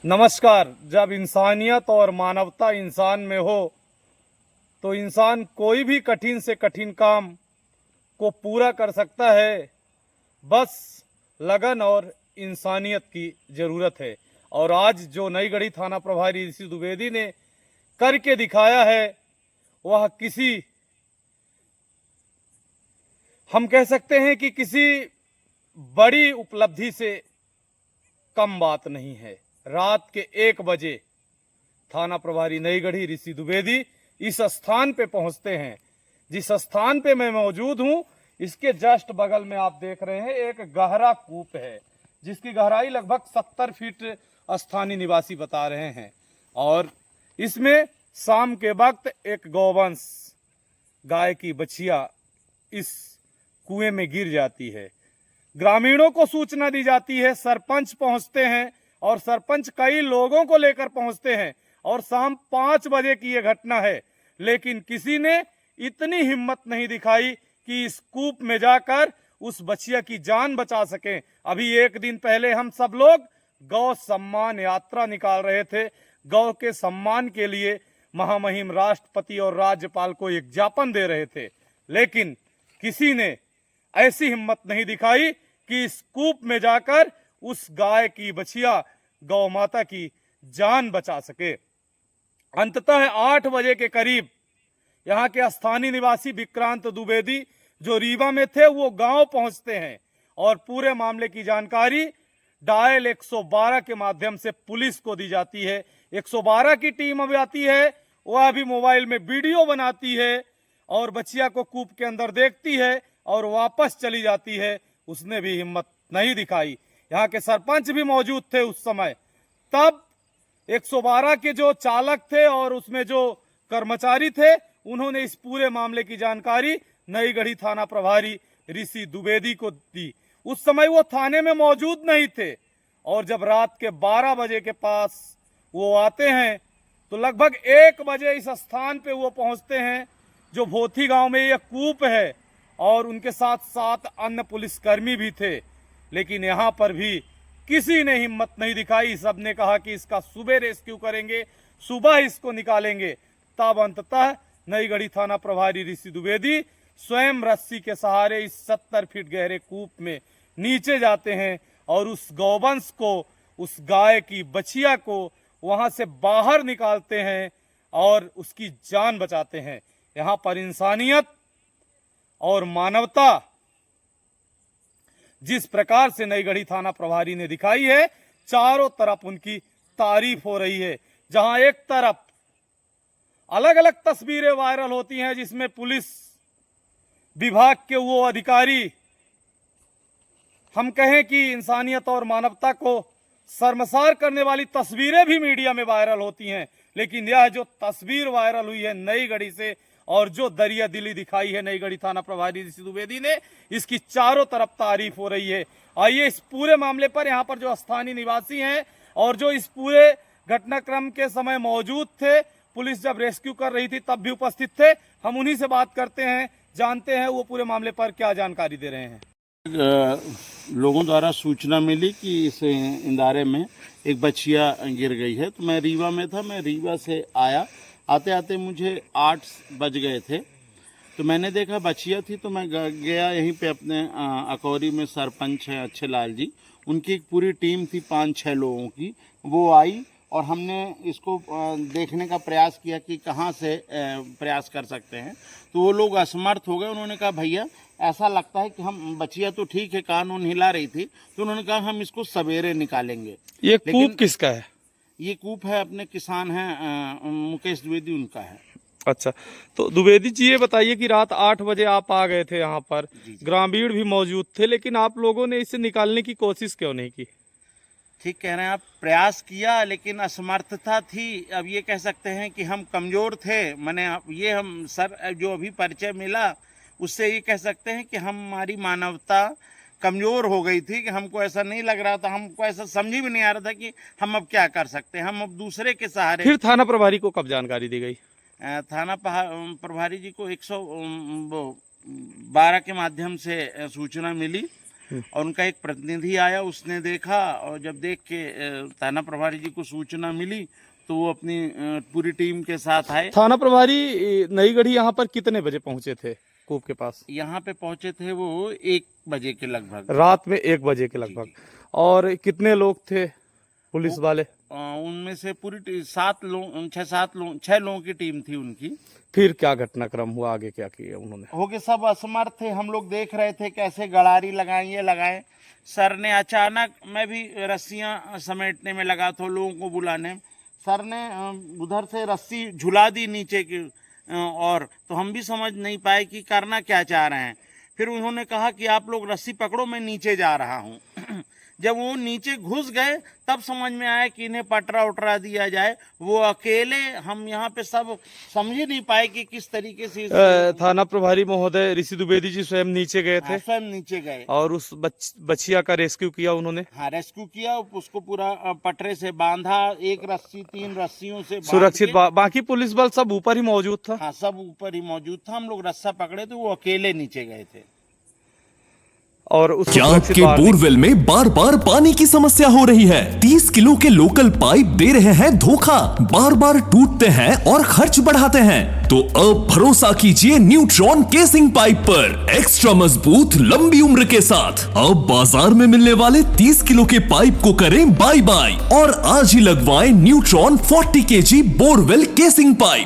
नमस्कार। जब इंसानियत और मानवता इंसान में हो तो इंसान कोई भी कठिन से कठिन काम को पूरा कर सकता है। बस लगन और इंसानियत की ज़रूरत है। और आज जो नई गढ़ी थाना प्रभारी ऋषि द्विवेदी ने करके दिखाया है वह हम कह सकते हैं कि किसी बड़ी उपलब्धि से कम बात नहीं है। रात के 1 बजे थाना प्रभारी नई गढ़ी ऋषि द्विवेदी इस स्थान पे पहुंचते हैं। जिस स्थान पे मैं मौजूद हूं इसके जस्ट बगल में आप देख रहे हैं एक गहरा कूप है जिसकी गहराई लगभग 70 फीट स्थानीय निवासी बता रहे हैं। और इसमें शाम के वक्त एक गौवंश गाय की बछिया इस कुएं में गिर जाती है। ग्रामीणों को सूचना दी जाती है, सरपंच पहुंचते हैं और सरपंच कई लोगों को लेकर पहुंचते हैं और शाम 5 बजे की यह घटना है। लेकिन किसी ने इतनी हिम्मत नहीं दिखाई कि इस कूप में जाकर उस बछिया की जान बचा सकें। अभी 1 दिन पहले हम सब लोग गौ सम्मान यात्रा निकाल रहे थे। गौ के सम्मान के लिए महामहिम राष्ट्रपति और राज्यपाल को एक ज्ञापन दे रहे थे, लेकिन किसी ने ऐसी हिम्मत नहीं दिखाई कि इस कूप में जाकर उस गाय की बछिया गौ माता की जान बचा सके। अंततः 8 बजे के करीब यहाँ के स्थानीय निवासी विक्रांत द्विवेदी जो रीवा में थे वो गांव पहुंचते हैं और पूरे मामले की जानकारी डायल 112 के माध्यम से पुलिस को दी जाती है। 112 की टीम अब आती है, वह भी मोबाइल में वीडियो बनाती है और बछिया को कूप के अंदर देखती है और वापस चली जाती है। उसने भी हिम्मत नहीं दिखाई। यहाँ के सरपंच भी मौजूद थे उस समय। तब 112 के जो चालक थे और उसमें जो कर्मचारी थे उन्होंने इस पूरे मामले की जानकारी नई गढ़ी थाना प्रभारी ऋषि द्विवेदी को दी। उस समय वो थाने में मौजूद नहीं थे और जब रात के 12 बजे के पास वो आते हैं तो लगभग 1 बजे इस स्थान पे वो पहुंचते हैं जो भोथी गांव में यह कूप है और उनके साथ 7 अन्य पुलिसकर्मी भी थे। लेकिन यहाँ पर भी किसी ने हिम्मत नहीं दिखाई। सबने कहा कि इसका सुबह रेस्क्यू करेंगे, सुबह इसको निकालेंगे। तब अंततः नई गढ़ी थाना प्रभारी ऋषि द्विवेदी स्वयं रस्सी के सहारे इस 70 फीट गहरे कूप में नीचे जाते हैं और उस गौवंश को, उस गाय की बछिया को वहां से बाहर निकालते हैं और उसकी जान बचाते हैं। यहाँ पर इंसानियत और मानवता जिस प्रकार से नई गढ़ी थाना प्रभारी ने दिखाई है, चारों तरफ उनकी तारीफ हो रही है। जहां एक तरफ अलग अलग तस्वीरें वायरल होती हैं जिसमें पुलिस विभाग के वो अधिकारी, हम कहें कि इंसानियत और मानवता को शर्मसार करने वाली तस्वीरें भी मीडिया में वायरल होती हैं, लेकिन यह जो तस्वीर वायरल हुई है नई गढ़ी से और जो दरिया दिली दिखाई है नई गढ़ी थाना प्रभारी ऋषि द्विवेदी ने, इसकी चारों तरफ तारीफ हो रही है। आइए इस पूरे मामले पर यहाँ पर जो स्थानीय निवासी हैं और जो इस पूरे घटनाक्रम के समय मौजूद थे, पुलिस जब रेस्क्यू कर रही थी तब भी उपस्थित थे, हम उन्हीं से बात करते हैं, जानते हैं वो पूरे मामले पर क्या जानकारी दे रहे हैं। लोगों द्वारा सूचना मिली कि इस इंदारे में एक बछिया गिर गई है, तो मैं रीवा में था। मैं रीवा से आया, आते आते मुझे 8 बज गए थे। तो मैंने देखा बछिया थी तो मैं गया यहीं पे अपने अकौरी में सरपंच हैं अच्छे लाल जी, उनकी एक पूरी टीम थी 5-6 लोगों की। वो आई और हमने इसको देखने का प्रयास किया कि कहाँ से प्रयास कर सकते हैं। तो वो लोग असमर्थ हो गए। उन्होंने कहा भैया ऐसा लगता है कि हम, बछिया तो ठीक है कान हिला रही थी, तो उन्होंने कहा हम इसको सवेरे निकालेंगे। ये कूप किसका है? ये कूप है अपने किसान हैं मुकेश द्विवेदी, उनका है। अच्छा, तो द्विवेदी जी ये बताइए कि रात 8 बजे आप आ गए थे यहाँ पर, ग्रामीण भी मौजूद थे, लेकिन आप लोगों ने इसे निकालने की कोशिश क्यों नहीं की? ठीक कह रहे हैं आप, प्रयास किया लेकिन असमर्थता थी। अब ये कह सकते हैं कि हम कमज़ोर थे। मैंने ये हम सर जो अभी परिचय मिला उससे ये कह सकते हैं कि हमारी मानवता कमज़ोर हो गई थी, कि हमको ऐसा नहीं लग रहा था, हमको ऐसा समझ भी नहीं आ रहा था कि हम अब क्या कर सकते हैं, हम अब दूसरे के सहारे। फिर थाना प्रभारी को कब जानकारी दी गई? थाना प्रभारी जी को 112 के माध्यम से सूचना मिली और उनका एक प्रतिनिधि आया, उसने देखा और जब देख के थाना प्रभारी जी को सूचना मिली तो वो अपनी पूरी टीम के साथ आए। थाना प्रभारी नई गढ़ी यहाँ पर कितने बजे पहुंचे थे कूप के पास? यहाँ पे पहुंचे थे वो 1 बजे के लगभग, रात में 1 बजे के लगभग। और कितने लोग थे पुलिस वाले? उनमें से पूरी 6 लोगों की टीम थी उनकी। फिर क्या घटनाक्रम हुआ, आगे क्या किया उन्होंने? हो गए सब असमर्थ थे, हम लोग देख रहे थे कैसे गड़ारी लगाएं, ये लगाएं। सर ने अचानक, मैं भी रस्सियां समेटने में लगा था लोगों को बुलाने, सर ने उधर से रस्सी झुला दी नीचे की, और तो हम भी समझ नहीं पाए कि करना क्या चाह रहे हैं। फिर उन्होंने कहा कि आप लोग रस्सी पकड़ो, मैं नीचे जा रहा हूँ। जब वो नीचे घुस गए तब समझ में आया कि इन्हें पटरा उटरा दिया जाए। वो अकेले, हम यहाँ पे सब समझ ही नहीं पाए कि किस तरीके से थाना प्रभारी महोदय ऋषि द्विवेदी जी स्वयं नीचे गए थे? स्वयं नीचे गए और उस बच्चिया का रेस्क्यू किया उन्होंने? हाँ, रेस्क्यू किया, उसको पूरा पटरे से बांधा, 1 रस्सी 3 रस्सियों से सुरक्षित। बाकी पुलिस बल सब ऊपर ही मौजूद था? हाँ, सब ऊपर ही मौजूद था। हम लोग रस्सा पकड़े थे, वो अकेले नीचे गए थे। और क्या आपके बोरवेल में बार बार पानी की समस्या हो रही है? 30 किलो के लोकल पाइप दे रहे हैं धोखा, बार बार टूटते हैं और खर्च बढ़ाते हैं? तो अब भरोसा कीजिए न्यूट्रॉन केसिंग पाइप पर, एक्स्ट्रा मजबूत, लंबी उम्र के साथ। अब बाजार में मिलने वाले 30 किलो के पाइप को करें बाय बाय और आज ही लगवाएं neutron 40 kg borewell casing pipe.